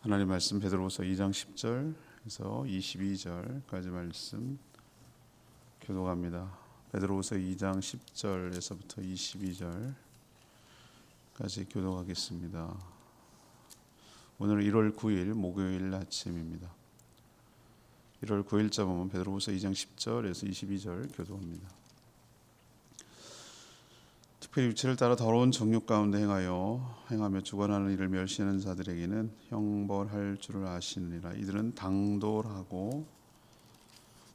하나님 말씀 베드로후서 2장 10절에서 22절까지 말씀 교독합니다. 베드로후서 2장 10절에서부터 22절까지 교독하겠습니다. 오늘 1월 9일 목요일 아침입니다. 1월 9일자 보면 베드로후서 2장 10절에서 22절 교독합니다. 특별히 육체를 따라 더러운 정욕 가운데 행하며 주관하는 일을 멸시하는 자들에게는 형벌할 줄을 아시느니라. 이들은 당돌하고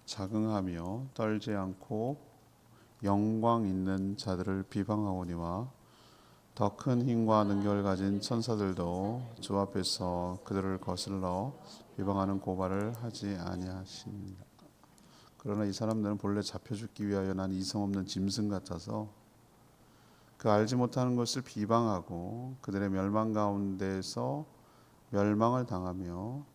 자긍하며 떨지 않고 영광 있는 자들을 비방하오니와 더 큰 힘과 능력을 가진 천사들도 주 앞에서 그들을 거슬러 비방하는 고발을 하지 아니하십니다. 그러나 이 사람들은 본래 잡혀 죽기 위하여 난 이성 없는 짐승 같아서 그 알지 못하는 것을 비방하고 그들의 멸망 가운데서 멸망을 당하며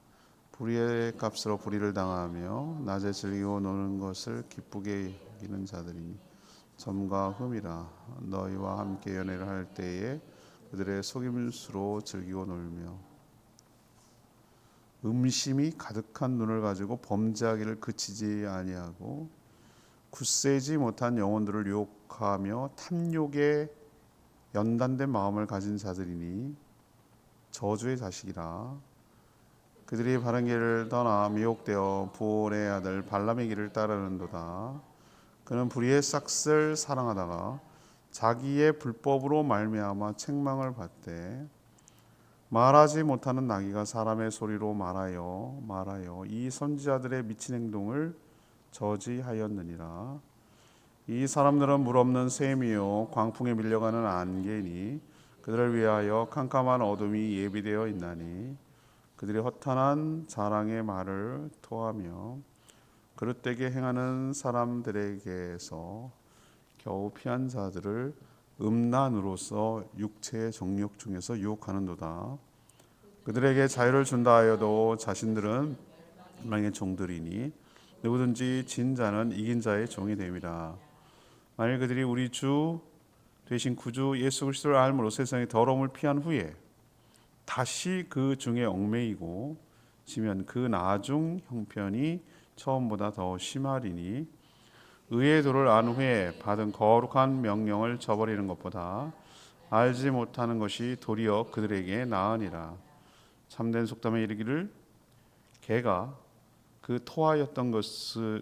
불의의 값으로 불의를 당하며 낮에 즐기고 노는 것을 기쁘게 여기는 자들이니 점과 흠이라. 너희와 함께 연애를 할 때에 그들의 속임수로 즐기고 놀며 음심이 가득한 눈을 가지고 범죄하기를 그치지 아니하고 굳세지 못한 영혼들을 유혹하며 탐욕에 연단된 마음을 가진 자들이니 저주의 자식이라. 그들이 바른 길을 떠나 미혹되어 부올의 아들 발람의 길을 따르는도다. 그는 불의의 싹을 사랑하다가 자기의 불법으로 말미암아 책망을 받되 말하지 못하는 나귀가 사람의 소리로 말하여 이 선지자들의 미친 행동을 저지하였느니라. 이 사람들은 물 없는 샘이요 광풍에 밀려가는 안개니 그들을 위하여 캄캄한 어둠이 예비되어 있나니 그들이 허탄한 자랑의 말을 토하며 그릇되게 행하는 사람들에게서 겨우 피한 자들을 음란으로서 육체의 정욕 중에서 유혹하는도다. 그들에게 자유를 준다 하여도 자신들은 멸망의 종들이니 누구든지 진 자는 이긴 자의 종이 됨이라. 만일 그들이 우리 주 되신 구주 예수 그리스도를 알므로 세상의 더러움을 피한 후에 다시 그 중에 얽매이고 지면 그 나중 형편이 처음보다 더 심하리니 의의 도를 안 후에 받은 거룩한 명령을 저버리는 것보다 알지 못하는 것이 도리어 그들에게 나으니라. 참된 속담에 이르기를 개가 그 토하였던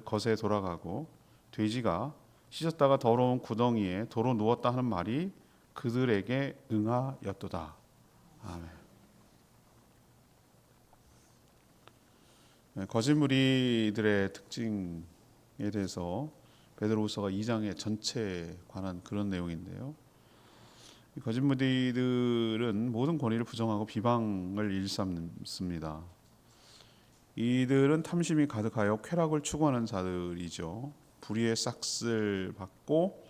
것에 돌아가고 돼지가 씻었다가 더러운 구덩이에 도로 누웠다 하는 말이 그들에게 응하였도다. 아멘. 거짓 무리들의 특징에 대해서 베드로후서가 2장의 전체에 관한 그런 내용인데요. 거짓 무리들은 모든 권위를 부정하고 비방을 일삼습니다. 이들은 탐심이 가득하여 쾌락을 추구하는 자들이죠. 불의의 싹을 받고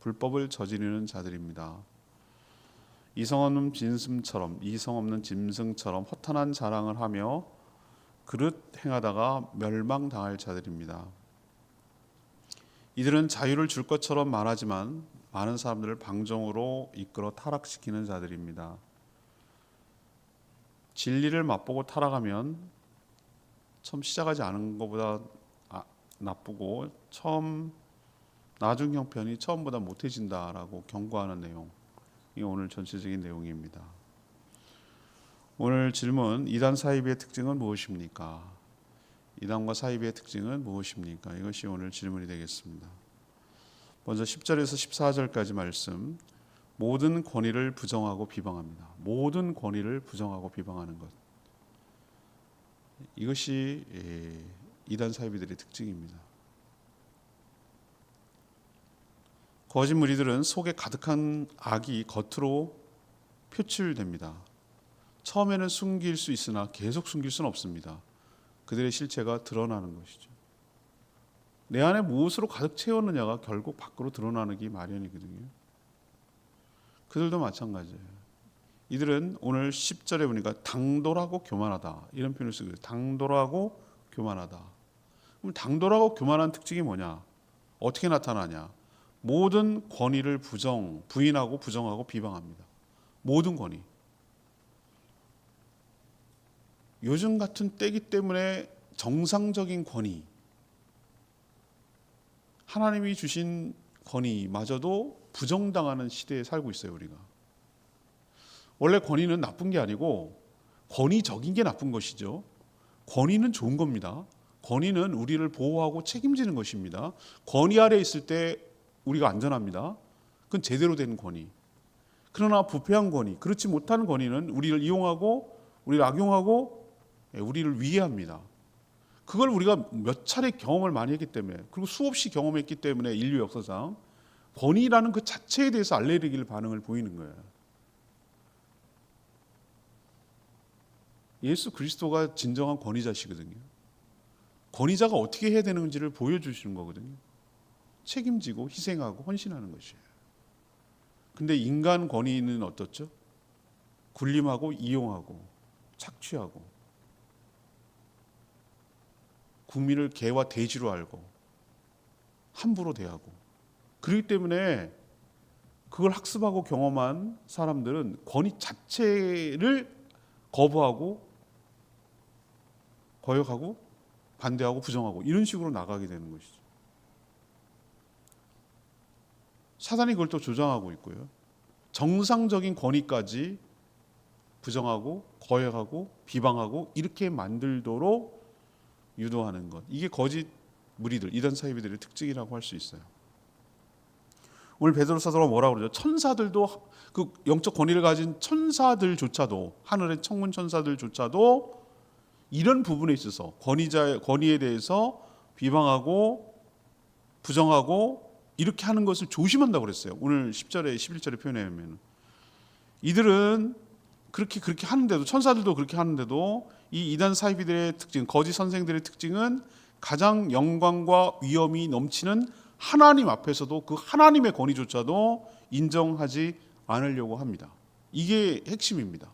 불법을 저지르는 자들입니다. 이성 없는 짐승처럼 허탄한 자랑을 하며 그릇 행하다가 멸망당할 자들입니다. 이들은 자유를 줄 것처럼 말하지만 많은 사람들을 방종으로 이끌어 타락시키는 자들입니다. 진리를 맛보고 타락하면 처음 시작하지 않은 것보다 나쁘고 나중 형편이 처음보다 못해진다라고 경고하는 내용이 오늘 전체적인 내용입니다. 오늘 질문, 이단 사이비의 특징은 무엇입니까? 이단과 사이비의 특징은 무엇입니까? 이것이 오늘 질문이 되겠습니다. 먼저 10절에서 14절까지 말씀, 모든 권위를 부정하고 비방합니다. 모든 권위를 부정하고 비방하는 것, 이것이 이단 사이비들의 특징입니다. 거짓 무리들은 속에 가득한 악이 겉으로 표출됩니다. 처음에는 숨길 수 있으나 계속 숨길 수는 없습니다. 그들의 실체가 드러나는 것이죠. 내 안에 무엇으로 가득 채웠느냐가 결국 밖으로 드러나기 마련이거든요. 그들도 마찬가지예요. 이들은 오늘 10절에 보니까 당돌하고 교만하다 이런 표현을 쓰고 있어요. 당돌하고 교만하다. 그럼 당돌하고 교만한 특징이 뭐냐? 어떻게 나타나냐? 모든 권위를 부인하고 부정하고 비방합니다. 모든 권위. 요즘 같은 때이기 때문에 정상적인 권위, 하나님이 주신 권위마저도 부정당하는 시대에 살고 있어요. 우리가 원래 권위는 나쁜 게 아니고 권위적인 게 나쁜 것이죠. 권위는 좋은 겁니다. 권위는 우리를 보호하고 책임지는 것입니다. 권위 아래 있을 때 우리가 안전합니다. 그건 제대로 된 권위. 그러나 부패한 권위, 그렇지 못한 권위는 우리를 이용하고 우리를 악용하고 우리를 위해합니다. 그걸 우리가 몇 차례 경험을 많이 했기 때문에, 그리고 수없이 경험했기 때문에 인류 역사상 권위라는 그 자체에 대해서 알레르기 반응을 보이는 거예요. 예수 그리스도가 진정한 권위자시거든요. 권위자가 어떻게 해야 되는지를 보여주시는 거거든요. 책임지고 희생하고 헌신하는 것이에요. 근데 인간 권위는 어떻죠? 군림하고 이용하고 착취하고 국민을 개와 돼지로 알고 함부로 대하고, 그렇기 때문에 그걸 학습하고 경험한 사람들은 권위 자체를 거부하고 거역하고 반대하고 부정하고 이런 식으로 나가게 되는 것이죠. 사단이 그걸 또 조장하고 있고요. 정상적인 권위까지 부정하고 거역하고 비방하고 이렇게 만들도록 유도하는 것, 이게 거짓 무리들, 이단 사이비들의 특징이라고 할 수 있어요. 오늘 베드로 사도가 뭐라고 그러죠? 천사들도, 그 영적 권위를 가진 천사들조차도, 하늘의 천군 천사들조차도 이런 부분에 있어서 권위에 대해서 비방하고 부정하고 이렇게 하는 것을 조심한다고 그랬어요. 오늘 10절에 11절에 표현해 보면 이들은 그렇게 하는데도, 천사들도 그렇게 하는데도 이 이단 사이비들의 특징, 거짓 선생들의 특징은 가장 영광과 위엄이 넘치는 하나님 앞에서도 그 하나님의 권위조차도 인정하지 않으려고 합니다. 이게 핵심입니다.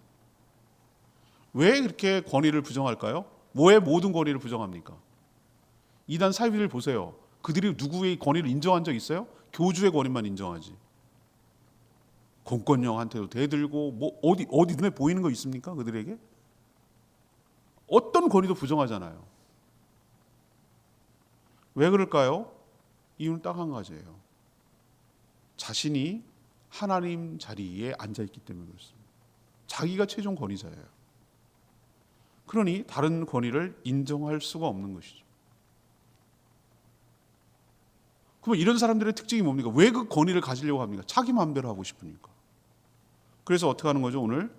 왜 그렇게 권위를 부정할까요? 왜 모든 권위를 부정합니까? 이단 사이비들 보세요. 그들이 누구의 권위를 인정한 적 있어요? 교주의 권위만 인정하지. 공권력한테도 대들고 뭐 어디 눈에 보이는 거 있습니까? 그들에게 어떤 권위도 부정하잖아요. 왜 그럴까요? 이유는 딱 한 가지예요. 자신이 하나님 자리에 앉아있기 때문에 그렇습니다. 자기가 최종 권위자예요. 그러니 다른 권위를 인정할 수가 없는 것이죠. 그럼 이런 사람들의 특징이 뭡니까? 왜 그 권위를 가지려고 합니까? 자기 마음대로 하고 싶으니까. 그래서 어떻게 하는 거죠? 오늘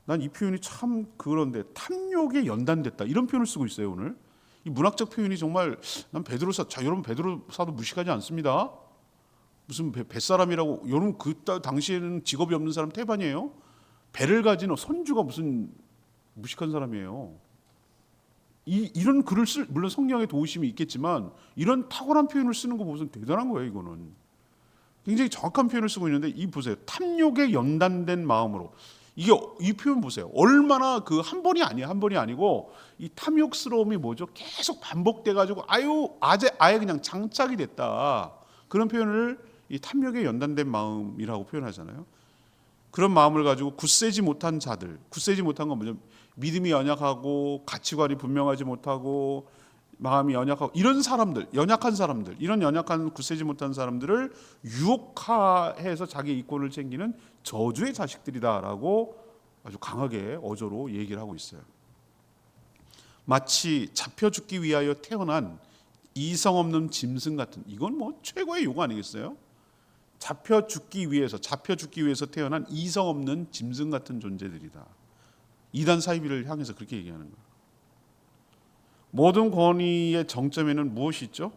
난 이 표현이 참 그런데, 탐욕에 연단됐다, 이런 표현을 쓰고 있어요. 오늘 이 문학적 표현이 정말, 난 여러분 베드로사도 무식하지 않습니다. 무슨 뱃사람이라고, 여러분 그 당시에는 직업이 없는 사람 태반이에요. 배를 가진 선주가 무슨 무식한 사람이에요. 이런 글을 물론 성경의 도우심이 있겠지만 이런 탁월한 표현을 쓰는 거 보면 대단한 거예요. 이거는 굉장히 정확한 표현을 쓰고 있는데, 이 보세요. 탐욕에 연단된 마음으로, 이 표현 보세요. 얼마나 그 한 번이 아니고 이 탐욕스러움이 뭐죠? 계속 반복돼 가지고 아예 그냥 장착이 됐다. 그런 표현을 이 탐욕에 연단된 마음이라고 표현하잖아요. 그런 마음을 가지고 굳세지 못한 자들, 굳세지 못한 건 뭐죠? 믿음이 연약하고 가치관이 분명하지 못하고 마음이 연약하고 이런 사람들, 연약한 사람들, 이런 연약한 굳세지 못한 사람들을 유혹해서 자기 이권을 챙기는 저주의 자식들이다라고 아주 강하게 어조로 얘기를 하고 있어요. 마치 잡혀 죽기 위하여 태어난 이성 없는 짐승 같은, 이건 뭐 최고의 욕 아니겠어요? 잡혀 죽기 위해서 태어난 이성 없는 짐승 같은 존재들이다. 이단 사이비를 향해서 그렇게 얘기하는 거예요. 모든 권위의 정점에는 무엇이 있죠?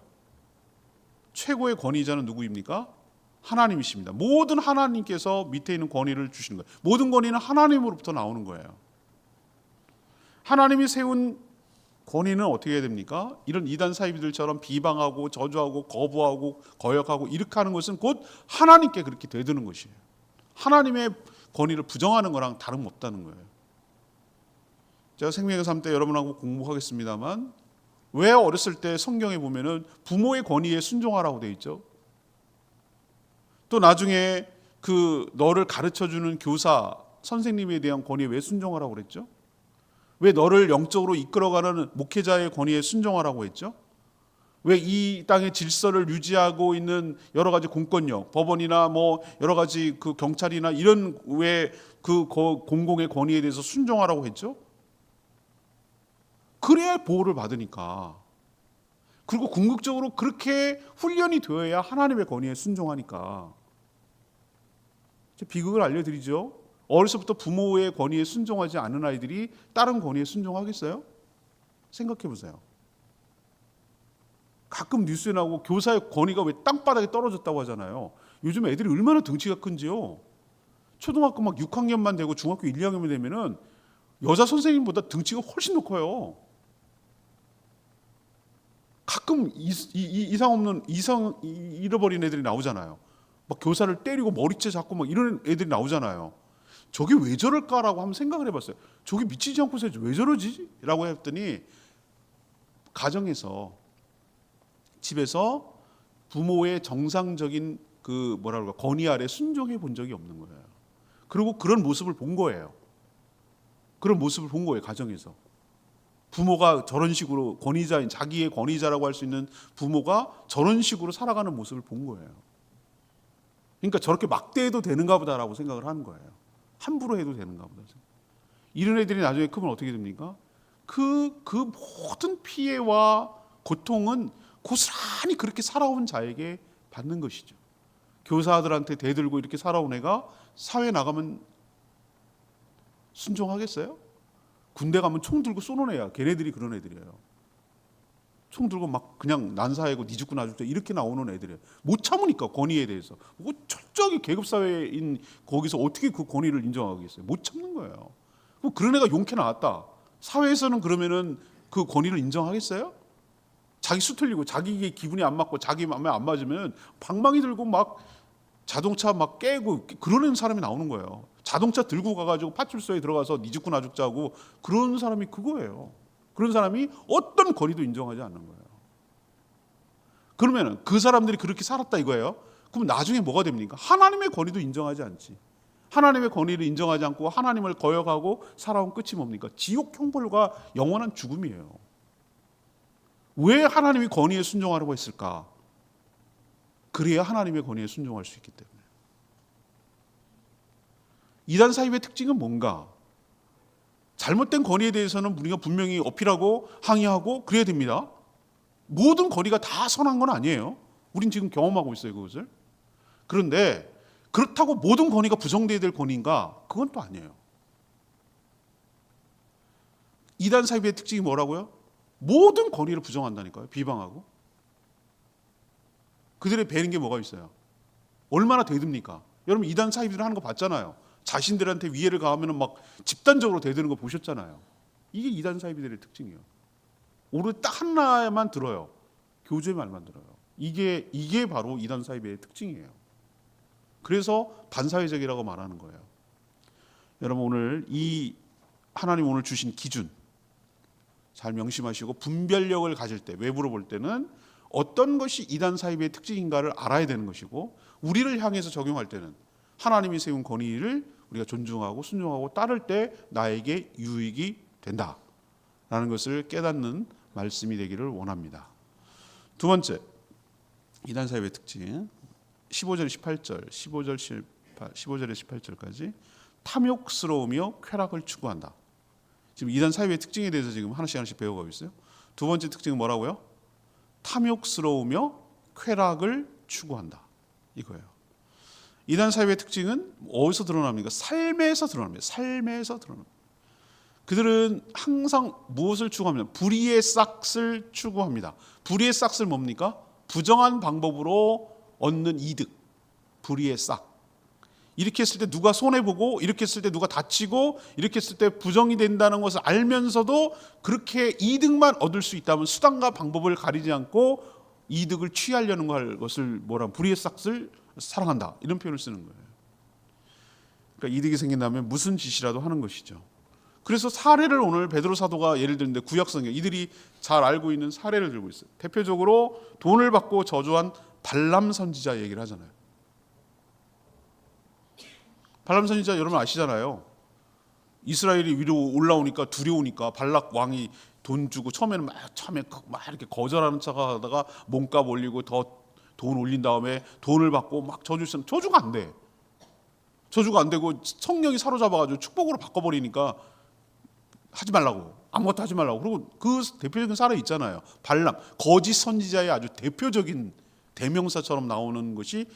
최고의 권위자는 누구입니까? 하나님이십니다. 모든 하나님께서 밑에 있는 권위를 주시는 거예요. 모든 권위는 하나님으로부터 나오는 거예요. 하나님이 세운 권위는 어떻게 해야 됩니까? 이런 이단 사이비들처럼 비방하고 저주하고 거부하고 거역하고 이렇게 하는 것은 곧 하나님께 그렇게 되드는 것이에요. 하나님의 권위를 부정하는 거랑 다름없다는 거예요. 제가 생명의 삶 때 여러분하고 공부하겠습니다만, 왜 어렸을 때 성경에 보면은 부모의 권위에 순종하라고 돼 있죠? 또 나중에 그 너를 가르쳐주는 교사, 선생님에 대한 권위에 왜 순종하라고 그랬죠? 왜 너를 영적으로 이끌어가는 목회자의 권위에 순종하라고 했죠? 왜 이 땅의 질서를 유지하고 있는 여러 가지 공권력, 법원이나 뭐 여러 가지 그 경찰이나 이런 왜 그 공공의 권위에 대해서 순종하라고 했죠? 그래야 보호를 받으니까. 그리고 궁극적으로 그렇게 훈련이 되어야 하나님의 권위에 순종하니까. 비극을 알려드리죠. 어려서부터 부모의 권위에 순종하지 않은 아이들이 다른 권위에 순종하겠어요? 생각해 보세요. 가끔 뉴스에 나오고 교사의 권위가 왜 땅바닥에 떨어졌다고 하잖아요. 요즘 애들이 얼마나 등치가 큰지요. 초등학교 막 6학년만 되고 중학교 1, 2학년만 되면은 여자 선생님보다 등치가 훨씬 더 커요. 가끔 이상 없는 이성 잃어버린 애들이 나오잖아요. 막 교사를 때리고 머리채 잡고 막 이런 애들이 나오잖아요. 저게 왜 저럴까라고 한번 생각을 해봤어요. 저게 미치지 않고서 왜 저러지? 라고 했더니 가정에서 집에서 부모의 정상적인 그 뭐랄까 권위 아래 순종해 본 적이 없는 거예요. 그리고 그런 모습을 본 거예요. 그런 모습을 본 거예요. 가정에서. 부모가 저런 식으로 권위자인 자기의 권위자라고 할 수 있는 부모가 저런 식으로 살아가는 모습을 본 거예요. 그러니까 저렇게 막대해도 되는가 보다라고 생각을 하는 거예요. 함부로 해도 되는가 보다. 이런 애들이 나중에 크면 어떻게 됩니까? 그 모든 피해와 고통은 고스란히 그렇게 살아온 자에게 받는 것이죠. 교사들한테 대들고 이렇게 살아온 애가 사회 나가면 순종하겠어요? 군대 가면 총 들고 쏘는 애야. 걔네들이 그런 애들이에요. 총 들고 막 그냥 난사하고 니 죽고 나 죽자 이렇게 나오는 애들이에요. 못 참으니까 권위에 대해서. 뭐 철저하게 계급사회인 거기서 어떻게 그 권위를 인정하겠어요? 못 참는 거예요. 그런 애가 용케 나왔다. 사회에서는 그러면은 그 권위를 인정하겠어요? 자기 수 틀리고 자기의 기분이 안 맞고 자기 마음에 안 맞으면 방망이 들고 막 자동차 막 깨고 그러는 사람이 나오는 거예요. 자동차 들고 가가지고 파출소에 들어가서 니 죽고 나 죽자고 그런 사람이 그거예요. 그런 사람이 어떤 권위도 인정하지 않는 거예요. 그러면 그 사람들이 그렇게 살았다 이거예요. 그럼 나중에 뭐가 됩니까? 하나님의 권위도 인정하지 않지. 하나님의 권위를 인정하지 않고 하나님을 거역하고 살아온 끝이 뭡니까? 지옥 형벌과 영원한 죽음이에요. 왜 하나님이 권위에 순종하라고 했을까? 그래야 하나님의 권위에 순종할 수 있기 때문에. 이단 사입의 특징은 뭔가? 잘못된 권위에 대해서는 우리가 분명히 어필하고 항의하고 그래야 됩니다. 모든 권위가 다 선한 건 아니에요. 우린 지금 경험하고 있어요, 그것을. 그런데 그렇다고 모든 권위가 부정돼야 될 권위인가? 그건 또 아니에요. 이단 사입의 특징이 뭐라고요? 모든 권위를 부정한다니까요. 비방하고. 그들의 배는 게 뭐가 있어요? 얼마나 대듭니까? 여러분 이단 사입들 하는 거 봤잖아요. 자신들한테 위해를 가하면 막 집단적으로 대드는 거 보셨잖아요. 이게 이단 사입들의 특징이에요. 오늘 딱 하나만 들어요. 교주의 말만 들어요. 이게 바로 이단 사입의 특징이에요. 그래서 반사회적이라고 말하는 거예요. 여러분 오늘 이 하나님 오늘 주신 기준 잘 명심하시고 분별력을 가질 때 외부로 볼 때는 어떤 것이 이단 사입의 특징인가를 알아야 되는 것이고 우리를 향해서 적용할 때는 하나님이 세운 권위를 우리가 존중하고 순종하고 따를 때 나에게 유익이 된다라는 것을 깨닫는 말씀이 되기를 원합니다. 두 번째 이단 사입의 특징 15절 18절 15절에 18절까지 탐욕스러우며 쾌락을 추구한다. 지금 이단 사입의 특징에 대해서 지금 하나씩 배워가고 있어요. 두 번째 특징은 뭐라고요? 탐욕스러우며 쾌락을 추구한다. 이거예요. 이단 사입의 특징은 어디서 드러납니까? 삶에서 드러납니다. 삶에서 드러납니다. 그들은 항상 무엇을 추구하면 불의의 싹을 추구합니다. 불의의 싹을 뭡니까? 부정한 방법으로 얻는 이득. 불의의 싹. 이렇게 했을 때 누가 손해보고 이렇게 했을 때 누가 다치고 이렇게 했을 때 부정이 된다는 것을 알면서도 그렇게 이득만 얻을 수 있다면 수단과 방법을 가리지 않고 이득을 취하려는 것을 뭐라 불의의 싹을 사랑한다. 이런 표현을 쓰는 거예요. 그러니까 이득이 생긴다면 무슨 짓이라도 하는 것이죠. 그래서 사례를 오늘 베드로 사도가 예를 드는데 구약성경 이들이 잘 알고 있는 사례를 들고 있어요. 대표적으로 돈을 받고 저주한 발람 선지자 얘기를 하잖아요. 발람 선지자 여러분 아시잖아요. 이스라엘이 위로 올라오니까 두려우니까 발락 왕이 돈 주고 처음에는 막 이렇게 거절하는 척하다가 몸값 올리고 더 돈 올린 다음에 돈을 받고 막 저주가 안 돼. 저주가 안 되고 성령이 사로잡아가지고 축복으로 바꿔버리니까 하지 말라고, 아무것도 하지 말라고. 그리고 그 대표적인 사례 있잖아요. 발람, 거짓 선지자의 아주 대표적인 대명사처럼 나오는 것이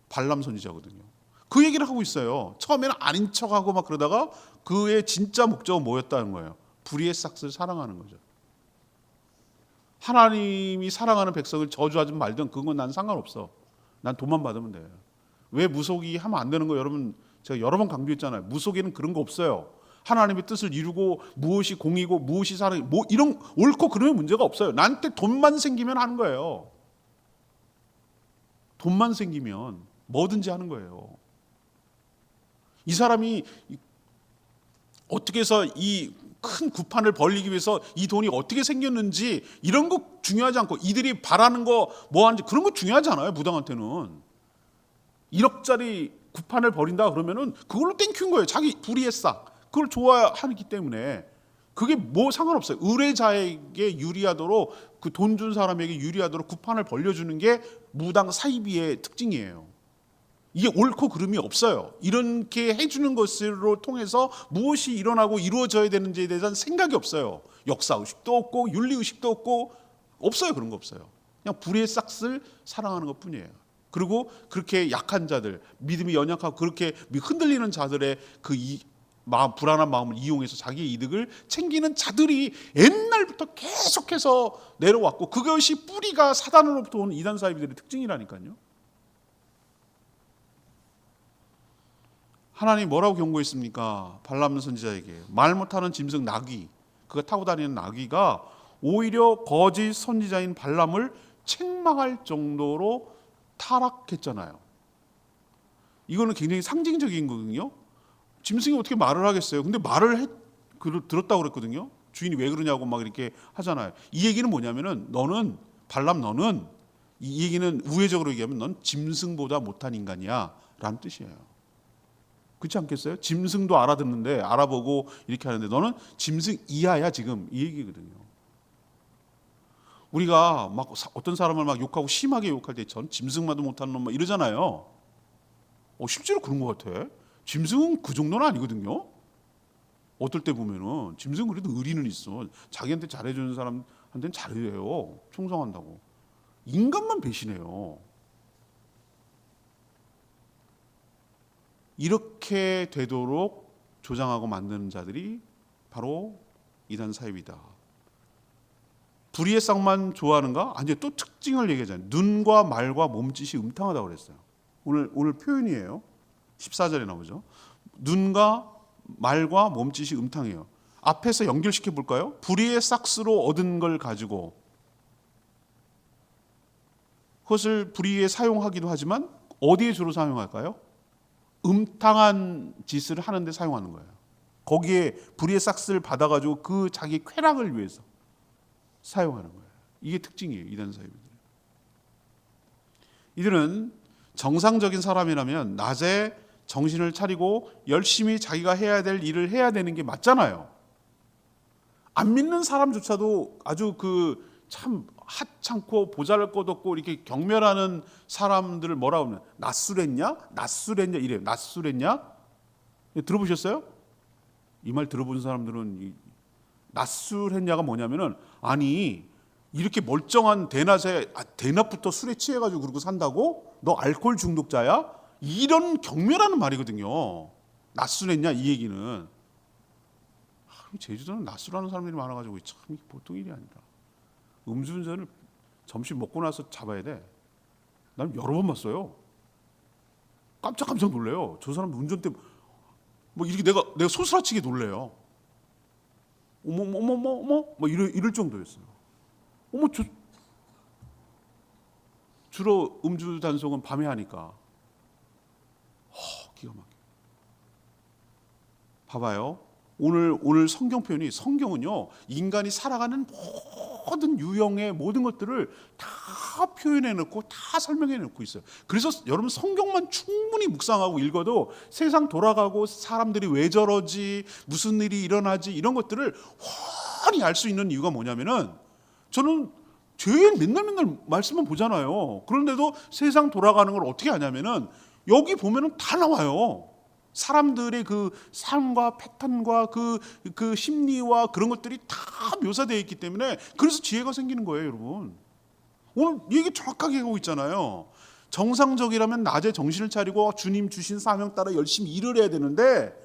발람 선지자거든요. 그 얘기를 하고 있어요. 처음에는 아닌 척하고 막 그러다가 그의 진짜 목적은 뭐였다는 거예요. 불의의 싹스를 사랑하는 거죠. 하나님이 사랑하는 백성을 저주하든 말든 그건 난 상관없어. 난 돈만 받으면 돼. 왜 무속이 하면 안 되는 거 여러분 제가 여러 번 강조했잖아요. 무속에는 그런 거 없어요. 하나님의 뜻을 이루고 무엇이 공이고 무엇이 사랑이 뭐 이런 옳고 그름의 문제가 없어요. 나한테 돈만 생기면 하는 거예요. 돈만 생기면 뭐든지 하는 거예요. 이 사람이 어떻게 해서 이 큰 구판을 벌리기 위해서 이 돈이 어떻게 생겼는지 이런 거 중요하지 않고 이들이 바라는 거 뭐 하는지 그런 거 중요하지 않아요. 무당한테는 1억짜리 구판을 벌인다 그러면은 그걸로 땡큐인 거예요. 자기 불의의 싹 그걸 좋아하기 때문에 그게 뭐 상관없어요. 의뢰자에게 유리하도록 그 돈 준 사람에게 유리하도록 구판을 벌려주는 게 무당 사이비의 특징이에요. 이게 옳고 그름이 없어요. 이렇게 해주는 것으로 통해서 무엇이 일어나고 이루어져야 되는지에 대한 생각이 없어요. 역사의식도 없고 윤리의식도 없고 없어요. 그런 거 없어요. 그냥 불의의 싹을 사랑하는 것뿐이에요. 그리고 그렇게 약한 자들, 믿음이 연약하고 그렇게 흔들리는 자들의 그 불안한 마음을 이용해서 자기의 이득을 챙기는 자들이 옛날부터 계속해서 내려왔고 그것이 뿌리가 사단으로부터 온 이단 사이비들의 특징이라니까요. 하나님 뭐라고 경고했습니까? 발람 선지자에게 말 못하는 짐승 나귀, 그가 타고 다니는 나귀가 오히려 거짓 선지자인 발람을 책망할 정도로 타락했잖아요. 이거는 굉장히 상징적인 거거든요. 짐승이 어떻게 말을 하겠어요? 근데 들었다고 그랬거든요. 주인이 왜 그러냐고 막 이렇게 하잖아요. 이 얘기는 뭐냐면은 발람 너는 이 얘기는 우회적으로 얘기하면 넌 짐승보다 못한 인간이야 라는 뜻이에요. 그렇지 않겠어요? 짐승도 알아듣는데 알아보고 이렇게 하는데 너는 짐승 이하야 지금 이 얘기거든요. 우리가 막 어떤 사람을 막 욕하고 심하게 욕할 때 전 짐승만도 못하는 놈 막 이러잖아요. 실제로 그런 것 같아. 짐승은 그 정도는 아니거든요. 어떨 때 보면은 짐승은 그래도 의리는 있어. 자기한테 잘해주는 사람한테는 잘해요. 충성한다고. 인간만 배신해요. 이렇게 되도록 조장하고 만드는 자들이 바로 이단 사이비다. 불의의 싹만 좋아하는가? 아니요. 또 특징을 얘기하잖아요. 눈과 말과 몸짓이 음탕하다고 그랬어요. 오늘 표현이에요. 14절에 나오죠. 눈과 말과 몸짓이 음탕해요. 앞에서 연결시켜 볼까요? 불의의 싹스로 얻은 걸 가지고 그것을 불의에 사용하기도 하지만 어디에 주로 사용할까요? 음탕한 짓을 하는데 사용하는 거예요. 거기에 불의의 싹스를 받아가지고 그 자기 쾌락을 위해서 사용하는 거예요. 이게 특징이에요. 이단 사이비들. 이들은 정상적인 사람이라면 낮에 정신을 차리고 열심히 자기가 해야 될 일을 해야 되는 게 맞잖아요. 안 믿는 사람조차도 아주 참 하찮고 보잘것없고 이렇게 경멸하는 사람들을 뭐라고 하면 낫술했냐 이래요. 낫술했냐? 들어보셨어요? 이 말 들어본 사람들은 낫술했냐가 뭐냐면은 아니 이렇게 멀쩡한 대낮부터 술에 취해가지고 그러고 산다고? 너 알코올 중독자야? 이런 경멸하는 말이거든요. 낫술했냐 이 얘기는. 제주도는 낫술하는 사람들이 많아가지고 참 보통 일이 아니다. 음주운전을 점심 먹고 나서 잡아야 돼. 난 여러 번 봤어요. 깜짝 놀래요. 저 사람 운전대 뭐 이렇게 내가 소스라치게 놀래요. 어머 뭐 이럴 정도였어요. 주로 음주 단속은 밤에 하니까 기가 막혀. 봐봐요. 오늘 성경 표현이 성경은요 인간이 살아가는 모든 유형의 모든 것들을 다 표현해 놓고 다 설명해 놓고 있어요. 그래서 여러분 성경만 충분히 묵상하고 읽어도 세상 돌아가고 사람들이 왜 저러지, 무슨 일이 일어나지, 이런 것들을 훤히 알 수 있는 이유가 뭐냐면은, 저는 제일 맨날 말씀만 보잖아요. 그런데도 세상 돌아가는 걸 어떻게 아냐면은 여기 보면은 다 나와요. 사람들의 그 삶과 패턴과 그 심리와 그런 것들이 다 묘사되어 있기 때문에, 그래서 지혜가 생기는 거예요, 여러분. 오늘 얘기 정확하게 하고 있잖아요. 정상적이라면 낮에 정신을 차리고 주님 주신 사명 따라 열심히 일을 해야 되는데,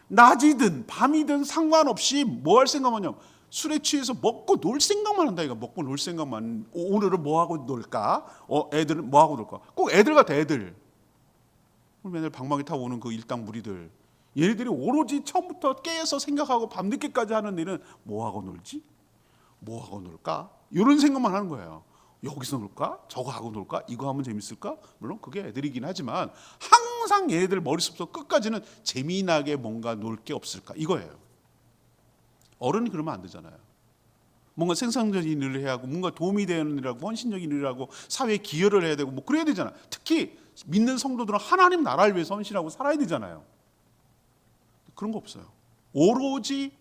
낮이든 밤이든 상관없이 뭐 할 생각만요? 술에 취해서 먹고 놀 생각만 한다. 이거 먹고 놀 생각만. 오늘은 뭐 하고 놀까? 애들은 뭐 하고 놀까? 꼭 애들 같아, 애들. 맨날 방망이 타고 오는 그 일당 무리들, 얘네들이 오로지 처음부터 깨서 생각하고 밤늦게까지 하는 일은 뭐 하고 놀지? 뭐 하고 놀까? 이런 생각만 하는 거예요. 여기서 놀까? 저거 하고 놀까? 이거 하면 재밌을까? 물론 그게 애들이긴 하지만 항상 얘네들 머릿속부터 끝까지는 재미나게 뭔가 놀 게 없을까? 이거예요. 어른이 그러면 안 되잖아요. 뭔가 생산적인 일을 해야 하고, 뭔가 도움이 되는 일하고, 헌신적인 일을 하고, 사회에 기여를 해야 되고, 뭐 그래야 되잖아. 특히 믿는 성도들은 하나님 나라를 위해서 헌신하고 살아야 되잖아요. 그런 거 없어요. 오로지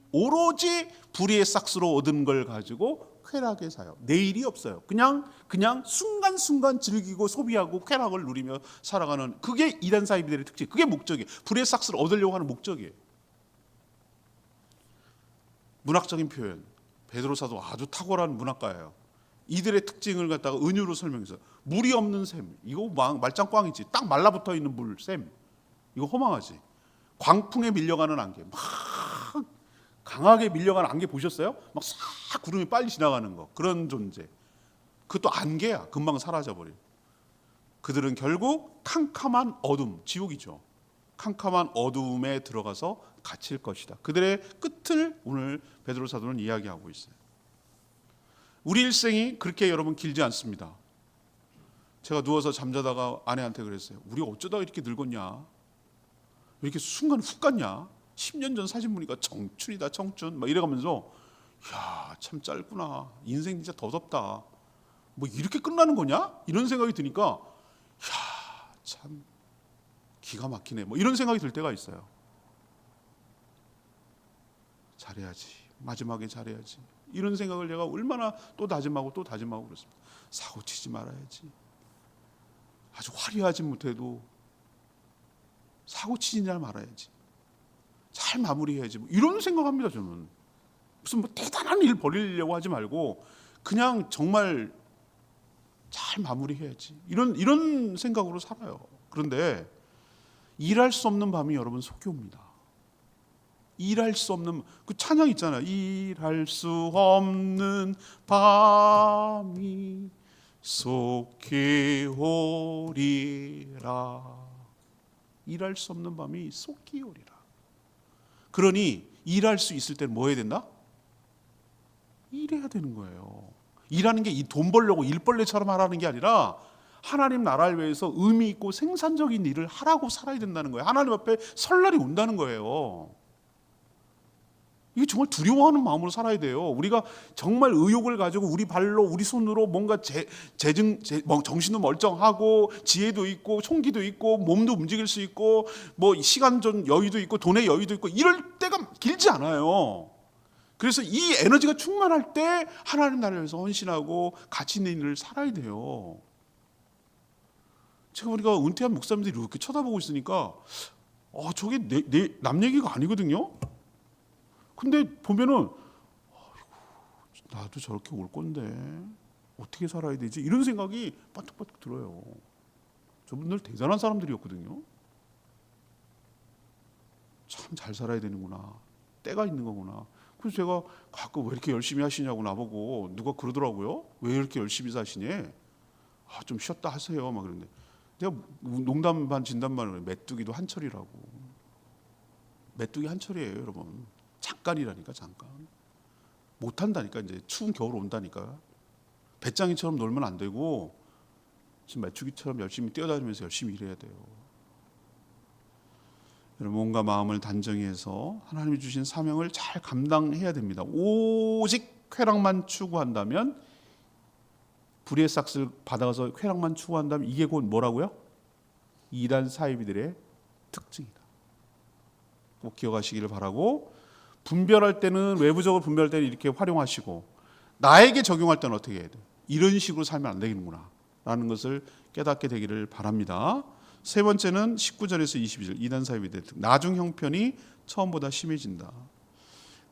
불의의 싹스로 얻은 걸 가지고 쾌락에 사요. 내일이 없어요. 그냥 순간순간 즐기고 소비하고 쾌락을 누리며 살아가는, 그게 이단 사이비들의 특징. 그게 목적이에요. 불의의 싹스를 얻으려고 하는 목적이에요. 문학적인 표현, 베드로 사도 아주 탁월한 문학가예요. 이들의 특징을 갖다가 은유로 설명해서, 물이 없는 샘, 이거 말짱 꽝이지. 딱 말라붙어 있는 물, 샘, 이거 허망하지. 광풍에 밀려가는 안개, 막 강하게 밀려가는 안개 보셨어요? 막 싹 구름이 빨리 지나가는 거, 그런 존재. 그것도 안개야. 금방 사라져버려. 그들은 결국 캄캄한 어둠, 지옥이죠. 캄캄한 어둠에 들어가서 갇힐 것이다. 그들의 끝을 오늘 베드로 사도는 이야기하고 있어요. 우리 일생이 그렇게 여러분 길지 않습니다. 제가 누워서 잠자다가 아내한테 그랬어요. 우리 어쩌다 이렇게 늙었냐? 왜 이렇게 순간 훅 갔냐? 10년 전 사진 보니까 청춘이다, 청춘. 막 이래가면서, 야, 참 짧구나. 인생 진짜 더덥다. 뭐 이렇게 끝나는 거냐? 이런 생각이 드니까, 야, 참 기가 막히네. 뭐 이런 생각이 들 때가 있어요. 잘해야지. 마지막에 잘해야지. 이런 생각을 제가 얼마나 또 다짐하고 그렇습니다. 사고 치지 말아야지. 아주 화려하지 못해도 사고 치지 말아야지. 잘 마무리해야지. 뭐 이런 생각합니다, 저는. 무슨 뭐 대단한 일 벌이려고 하지 말고 그냥 정말 잘 마무리해야지. 이런 생각으로 살아요. 그런데 일할 수 없는 밤이 여러분 속이 옵니다. 일할 수 없는, 그 찬양 있잖아요. 일할 수 없는 밤이 속히 오리라. 일할 수 없는 밤이 속히 오리라. 그러니 일할 수 있을 때는 뭐 해야 된다? 일해야 되는 거예요. 일하는 게 이 돈 벌려고 일벌레처럼 하라는 게 아니라 하나님 나라를 위해서 의미 있고 생산적인 일을 하라고 살아야 된다는 거예요. 하나님 앞에 설 날이 온다는 거예요. 이게 정말 두려워하는 마음으로 살아야 돼요. 우리가 정말 의욕을 가지고 우리 발로 우리 손으로 뭔가 정신도 멀쩡하고 지혜도 있고 총기도 있고 몸도 움직일 수 있고 뭐 시간 전 여유도 있고 돈의 여유도 있고 이럴 때가 길지 않아요. 그래서 이 에너지가 충만할 때 하나님 나라를 위해서 헌신하고 가치 있는 일을 살아야 돼요. 제가 우리가 은퇴한 목사님들이 이렇게 쳐다보고 있으니까 저게 남 얘기가 아니거든요. 근데 보면은 나도 저렇게 올 건데 어떻게 살아야 되지? 이런 생각이 빠뜩빠뜩 들어요. 저분들 대단한 사람들이었거든요. 참 잘 살아야 되는구나. 때가 있는 거구나. 그래서 제가 가끔 왜 이렇게 열심히 하시냐고 나보고 누가 그러더라고요. 왜 이렇게 열심히 사시니? 좀 쉬었다 하세요. 막 그러는데 내가 농담 반 진담 반을 메뚜기도 한철이라고. 메뚜기 한철이에요, 여러분. 잠깐이라니까, 잠깐. 못 한다니까. 이제 추운 겨울 온다니까. 배짱이처럼 놀면 안 되고 지금 메뚜기처럼 열심히 뛰어다니면서 열심히 일해야 돼요. 여러분, 몸과 마음을 단정히 해서 하나님이 주신 사명을 잘 감당해야 됩니다. 오직 쾌락만 추구한다면, 불의의 싹을 받아서 쾌락만 추구한다면 이게 곧 뭐라고요? 이단 사이비들의 특징이다. 꼭 기억하시기를 바라고, 분별할 때는, 외부적으로 분별할 때는 이렇게 활용하시고, 나에게 적용할 때는 어떻게 해야 돼? 이런 식으로 살면 안 되겠구나 라는 것을 깨닫게 되기를 바랍니다. 세 번째는 19절에서 22절, 이단 사이비들의 특징. 나중 형편이 처음보다 심해진다.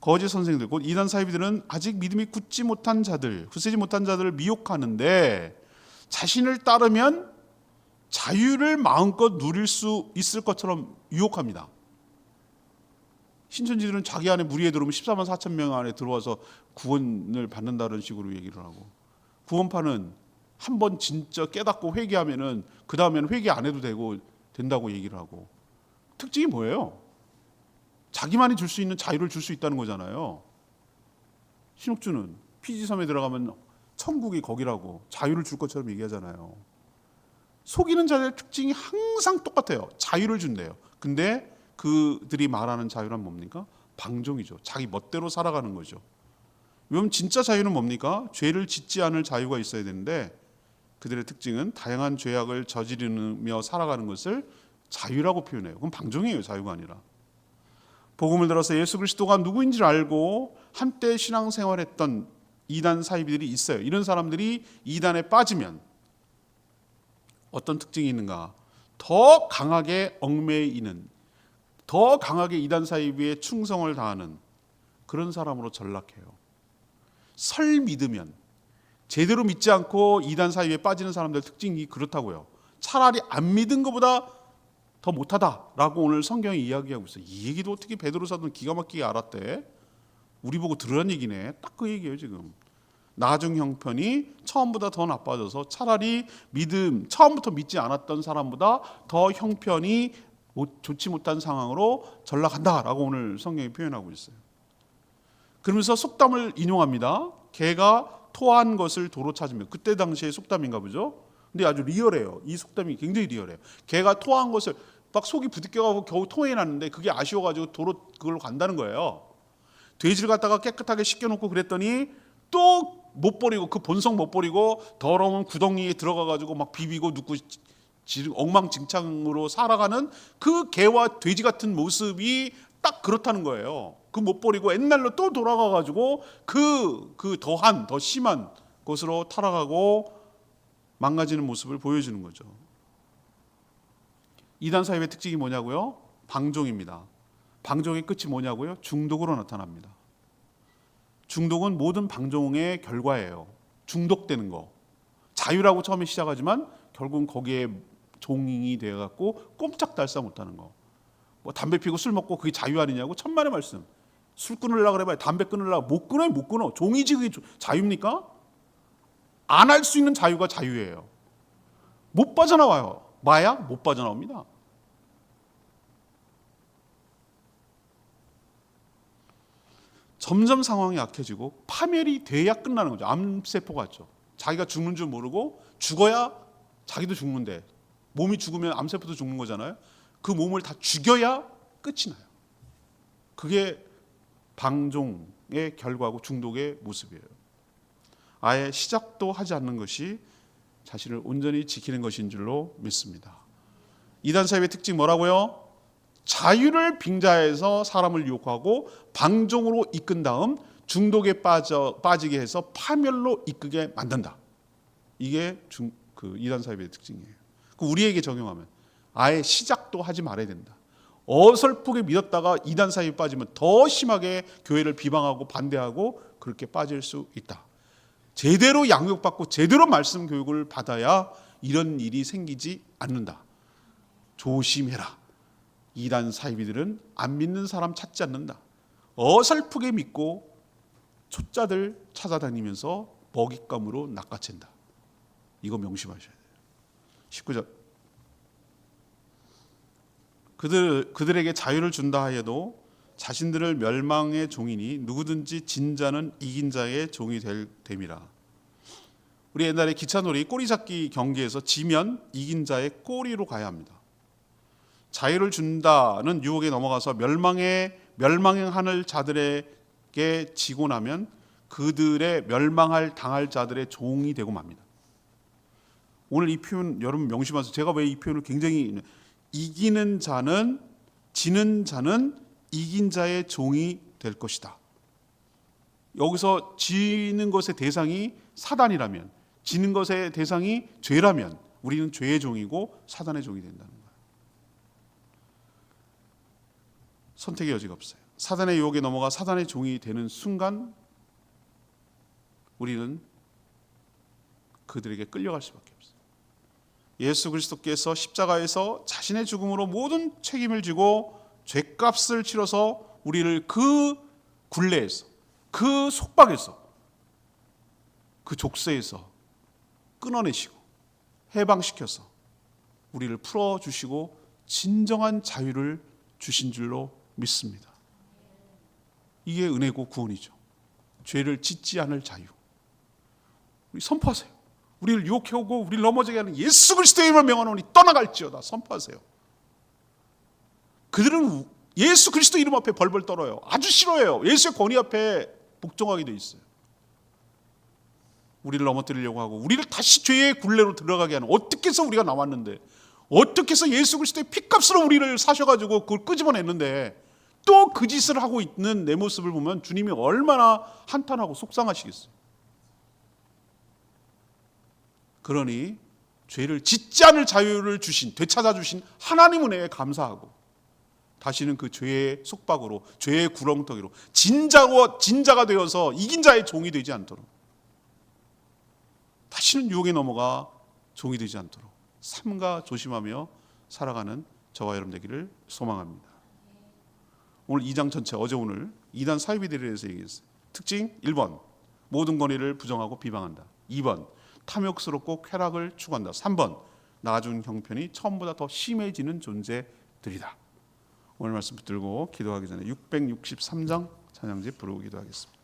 거짓 선생들, 곧 이단 사이비들은 아직 믿음이 굳지 못한 자들, 굳세지 못한 자들을 미혹하는데, 자신을 따르면 자유를 마음껏 누릴 수 있을 것처럼 유혹합니다. 신천지들은 자기 안에 무리에 들어오면 14만 4천 명 안에 들어와서 구원을 받는다는 식으로 얘기를 하고, 구원파는 한번 진짜 깨닫고 회개하면은 그 다음에는 회개 안 해도 된다고 얘기를 하고, 특징이 뭐예요? 자기만이 줄 수 있는 자유를 줄 수 있다는 거잖아요. 신옥주는 피지섬에 들어가면 천국이 거기라고 자유를 줄 것처럼 얘기하잖아요. 속이는 자들의 특징이 항상 똑같아요. 자유를 준대요. 근데 그들이 말하는 자유란 뭡니까? 방종이죠. 자기 멋대로 살아가는 거죠. 왜냐하면 진짜 자유는 뭡니까? 죄를 짓지 않을 자유가 있어야 되는데, 그들의 특징은 다양한 죄악을 저지르며 살아가는 것을 자유라고 표현해요. 그건 방종이에요. 자유가 아니라. 복음을 들어서 예수 그리스도가 누구인지를 알고 한때 신앙생활했던 이단 사이비들이 있어요. 이런 사람들이 이단에 빠지면 어떤 특징이 있는가? 더 강하게 얽매이는, 더 강하게 이단 사이비에 충성을 다하는 그런 사람으로 전락해요. 설 믿으면, 제대로 믿지 않고 이단 사이비에 빠지는 사람들 특징이 그렇다고요. 차라리 안 믿은 것보다 더 못하다라고 오늘 성경이 이야기하고 있어요. 이 얘기도 어떻게 베드로 사도는 기가 막히게 알았대? 우리 보고 들으란 얘기네. 딱 그 얘기예요 지금. 나중 형편이 처음보다 더 나빠져서 차라리 믿음, 처음부터 믿지 않았던 사람보다 더 형편이 좋지 못한 상황으로 전락한다라고 오늘 성경이 표현하고 있어요. 그러면서 속담을 인용합니다. 개가 토한 것을 도로 찾으며, 그때 당시의 속담인가 보죠. 근데 아주 리얼해요. 이 속담이 굉장히 리얼해요. 개가 토한 것을 막 속이 부딪혀가고 겨우 토해놨는데 그게 아쉬워가지고 도로 그걸로 간다는 거예요. 돼지를 갖다가 깨끗하게 씻겨놓고 그랬더니 또 못 버리고, 그 본성 못 버리고 더러운 구덩이에 들어가가지고 막 비비고 눕고 엉망진창으로 살아가는 그 개와 돼지 같은 모습이 딱 그렇다는 거예요. 그 못 버리고 옛날로 또 돌아가가지고 그 더한, 더 심한 곳으로 타락하고 망가지는 모습을 보여주는 거죠. 이단 사이비의 특징이 뭐냐고요? 방종입니다. 방종의 끝이 뭐냐고요? 중독으로 나타납니다. 중독은 모든 방종의 결과예요. 중독되는 거. 자유라고 처음에 시작하지만 결국은 거기에 종이 되어갖고 꼼짝달싹 못하는 거. 뭐 담배 피고 술 먹고 그게 자유 아니냐고 천만의 말씀. 술 끊으려고 그래봐야 담배 끊으려고 못 끊어요. 못 끊어. 종이지 그게 자유입니까? 안 할 수 있는 자유가 자유예요. 못 빠져나와요. 마약 못 빠져나옵니다. 점점 상황이 약해지고 파멸이 돼야 끝나는 거죠. 암세포 같죠. 자기가 죽는 줄 모르고 죽어야 자기도 죽는데, 몸이 죽으면 암세포도 죽는 거잖아요. 그 몸을 다 죽여야 끝이 나요. 그게 방종의 결과고 중독의 모습이에요. 아예 시작도 하지 않는 것이 자신을 온전히 지키는 것인 줄로 믿습니다. 이단 사이비의 특징 뭐라고요? 자유를 빙자해서 사람을 유혹하고 방종으로 이끈 다음 중독에 빠지게 해서 파멸로 이끄게 만든다. 이게 이단 사이비의 특징이에요. 우리에게 적용하면 아예 시작도 하지 말아야 된다. 어설프게 믿었다가 이단 사이비에 빠지면 더 심하게 교회를 비방하고 반대하고 그렇게 빠질 수 있다. 제대로 양육받고 제대로 말씀 교육을 받아야 이런 일이 생기지 않는다. 조심해라. 이단 사이비들은 안 믿는 사람 찾지 않는다. 어설프게 믿고 초짜들 찾아다니면서 먹잇감으로 낚아챈다. 이거 명심하셔야 돼요. 19절. 그들에게 자유를 준다 하여도 자신들을 멸망의 종이니 누구든지 진 자는 이긴 자의 종이 됨이라. 우리 옛날에 기차놀이 꼬리잡기 경기에서 지면 이긴 자의 꼬리로 가야 합니다. 자유를 준다는 유혹에 넘어가서 멸망의 하늘 자들에게 지고 나면 그들의 멸망할 당할 자들의 종이 되고 맙니다. 오늘 이 표현 여러분 명심하세요. 제가 왜 이 표현을 굉장히 이기는 자는 지는 자는 이긴 자의 종이 될 것이다. 여기서 지는 것의 대상이 사단이라면, 지는 것의 대상이 죄라면 우리는 죄의 종이고 사단의 종이 된다는 거예요. 선택의 여지가 없어요. 사단의 유혹에 넘어가 사단의 종이 되는 순간 우리는 그들에게 끌려갈 수밖에 없어요. 예수 그리스도께서 십자가에서 자신의 죽음으로 모든 책임을 지고 죄값을 치러서 우리를 그 굴레에서, 그 속박에서, 그 족쇄에서 끊어내시고 해방시켜서 우리를 풀어주시고 진정한 자유를 주신 줄로 믿습니다. 이게 은혜고 구원이죠. 죄를 짓지 않을 자유. 우리 선포하세요. 우리를 유혹해오고 우리를 넘어지게 하는 예수 그리스도의 이름을 명하노니 떠나갈지어다. 선포하세요. 그들은 예수 그리스도 이름 앞에 벌벌 떨어요. 아주 싫어해요. 예수의 권위 앞에 복종하게 돼 있어요. 우리를 넘어뜨리려고 하고 우리를 다시 죄의 굴레로 들어가게 하는, 어떻게 해서 우리가 나왔는데, 어떻게 해서 예수 그리스도의 피값으로 우리를 사셔가지고 그걸 끄집어냈는데 또 그 짓을 하고 있는 내 모습을 보면 주님이 얼마나 한탄하고 속상하시겠어요. 그러니 죄를 짓지 않을 자유를 주신, 되찾아 주신 하나님 은혜에 감사하고 다시는 그 죄의 속박으로, 죄의 구렁텅이로 진자가 되어서 이긴 자의 종이 되지 않도록, 다시는 유혹에 넘어가 종이 되지 않도록 삼가 조심하며 살아가는 저와 여러분 되기를 소망합니다. 오늘 2장 전체, 어제 오늘 2단 사이비들에 대해서 얘기했어요. 특징 1번, 모든 권위를 부정하고 비방한다. 2번, 탐욕스럽고 쾌락을 추구한다. 3번, 나중 형편이 처음보다 더 심해지는 존재들이다. 오늘 말씀 붙들고 기도하기 전에 663장 찬양지 부르고 기도하겠습니다.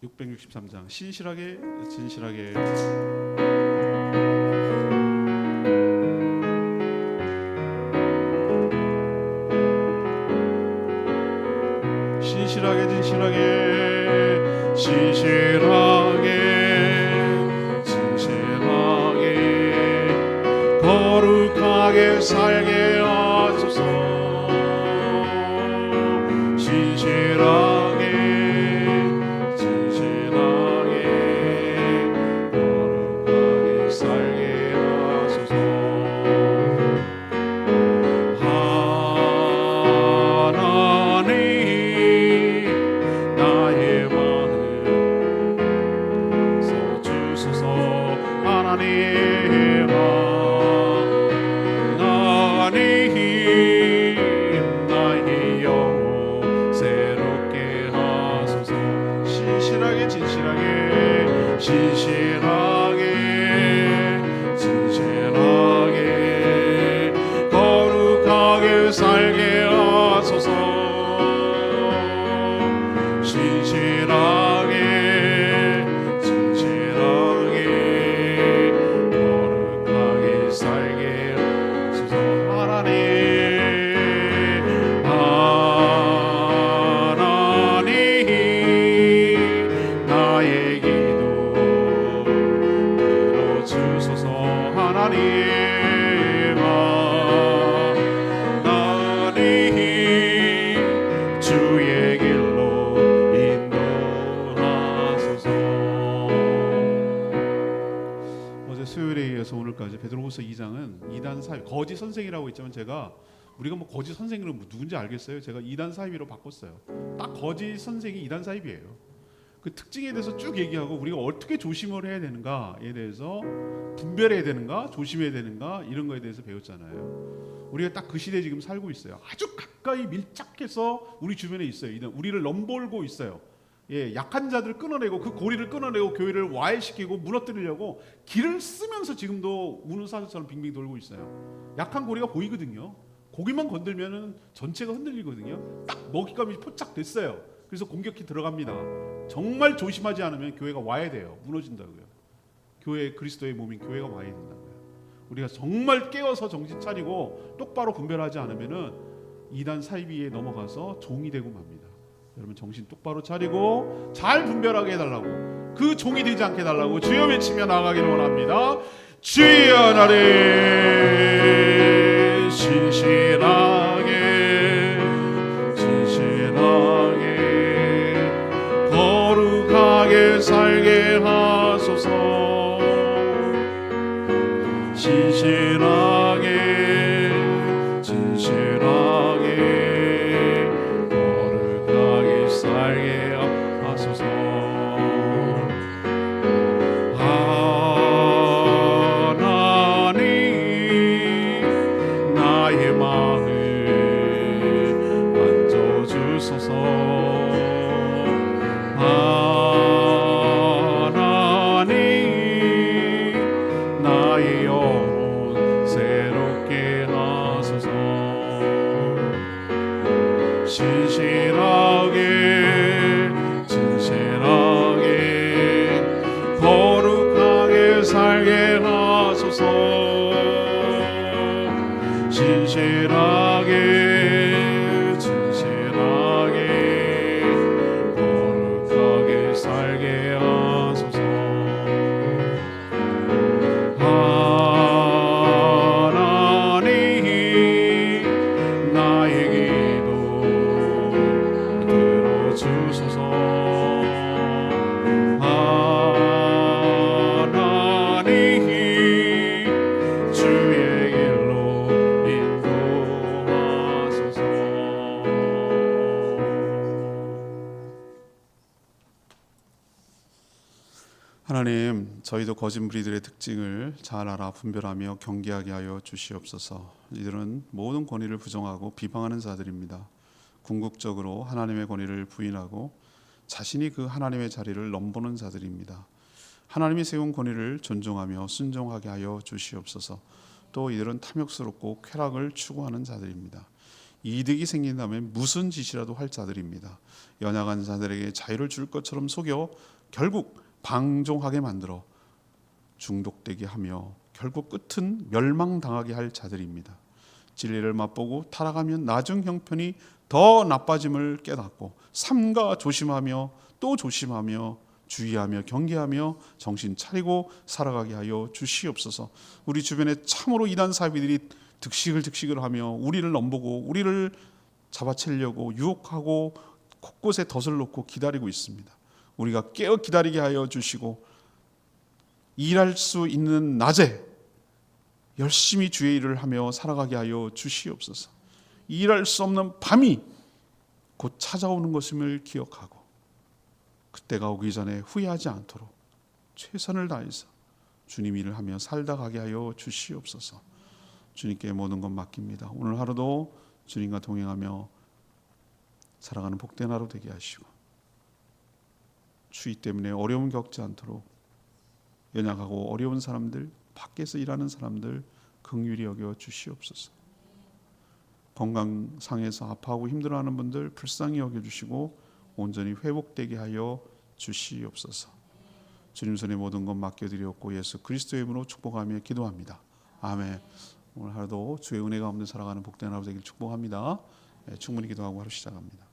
663장 신실하게 진실하게 신실하게 진실하게 신실하게 진실하게 거룩하게 살게 하소서. 신실하게 베드로후서 2장은 2단 사입, 거짓 선생이라고 있지만 우리가 뭐 거짓 선생은 누군지 알겠어요? 제가 2단 사입으로 바꿨어요. 딱 거짓 선생이 2단 사입이에요. 그 특징에 대해서 쭉 얘기하고 우리가 어떻게 조심을 해야 되는가에 대해서, 분별해야 되는가, 조심해야 되는가, 이런 거에 대해서 배웠잖아요. 우리가 딱 그 시대에 지금 살고 있어요. 아주 가까이 밀착해서 우리 주변에 있어요. 우리를 넘볼고 있어요. 약한 자들을 끊어내고 그 고리를 끊어내고 교회를 와해시키고 무너뜨리려고 길을 쓰면서 지금도 우는 사슴처럼 빙빙 돌고 있어요. 약한 고리가 보이거든요. 고기만 건들면은 전체가 흔들리거든요. 딱 먹잇감이 포착됐어요. 그래서 공격이 들어갑니다. 정말 조심하지 않으면 교회가 와야 돼요. 무너진다고요. 교회, 그리스도의 몸인 교회가 와야 된다고요. 우리가 정말 깨어서 정신 차리고 똑바로 분별하지 않으면은 이단 사이비에 넘어가서 종이 되고 맙니다. 여러분 정신 똑바로 차리고 잘 분별하게 해달라고, 그 종이 되지 않게 해달라고 주여 외치며 나아가기를 원합니다. 주여 나를 신실하게 거룩하게 살게 하소서. 진실하게 거룩하게 살게 하소서. 하나님 나의 마음 만져주소서. 하나님 나의 영혼 새롭게 하소서. 진실하게 거룩하게 살게 하소서. 진실하게 거룩하게 살게 하소서. 하나님 나의 기도 들어주소서. 하나님 주의 길로 인도하소서. 하나님, 저희도 거짓 무리들의 특징을 잘 알아 분별하며 경계하게 하여 주시옵소서. 이들은 모든 권위를 부정하고 비방하는 자들입니다. 궁극적으로 하나님의 권위를 부인하고 자신이 그 하나님의 자리를 넘보는 자들입니다. 하나님이 세운 권위를 존중하며 순종하게 하여 주시옵소서. 또 이들은 탐욕스럽고 쾌락을 추구하는 자들입니다. 이득이 생긴다면 무슨 짓이라도 할 자들입니다. 연약한 자들에게 자유를 줄 것처럼 속여 결국 방종하게 만들어 중독되게 하며 결국 끝은 멸망당하게 할 자들입니다. 진리를 맛보고 타락하면 나중 형편이 더 나빠짐을 깨닫고 삼가 조심하며 또 조심하며 주의하며 경계하며 정신 차리고 살아가게 하여 주시옵소서. 우리 주변에 참으로 이단 사비들이 득식을 하며 우리를 넘보고 우리를 잡아채려고 유혹하고 곳곳에 덫을 놓고 기다리고 있습니다. 우리가 깨어 기다리게 하여 주시고 일할 수 있는 낮에 열심히 주의 일을 하며 살아가게 하여 주시옵소서. 일할 수 없는 밤이 곧 찾아오는 것임을 기억하고 그때가 오기 전에 후회하지 않도록 최선을 다해서 주님 일을 하며 살다 가게 하여 주시옵소서. 주님께 모든 것 맡깁니다. 오늘 하루도 주님과 동행하며 살아가는 복된 하루 되게 하시고 추위 때문에 어려움 겪지 않도록 연약하고 어려운 사람들, 밖에서 일하는 사람들 긍휼히 여겨 주시옵소서. 건강상에서 아파하고 힘들어하는 분들 불쌍히 여겨주시고 온전히 회복되게 하여 주시옵소서. 주님 손에 모든 것 맡겨드렸고 예수 그리스도의 이름으로 축복하며 기도합니다. 아멘. 오늘 하루도 주의 은혜가 없는 살아가는 복된 하루 되길 축복합니다. 충분히 기도하고 하루 시작합니다.